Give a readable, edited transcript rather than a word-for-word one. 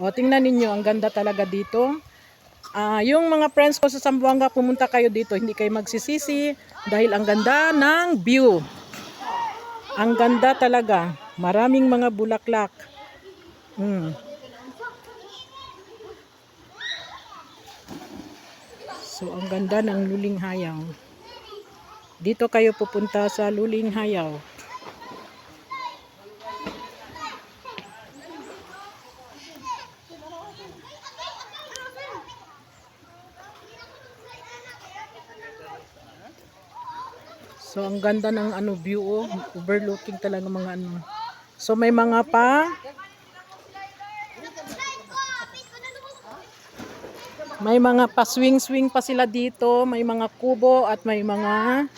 O, tingnan ninyo, ang ganda talaga dito. Yung mga friends ko sa Zamboanga, pumunta kayo dito, hindi kayo magsisisi dahil ang ganda ng view. Ang ganda talaga. Maraming mga bulaklak. So, ang ganda ng Luling Hayaw. Dito kayo pupunta sa Luling Hayaw. So, ang ganda ng view, oh. Overlooking talaga mga ano. So, may mga swing-swing pa sila dito. May mga kubo at may mga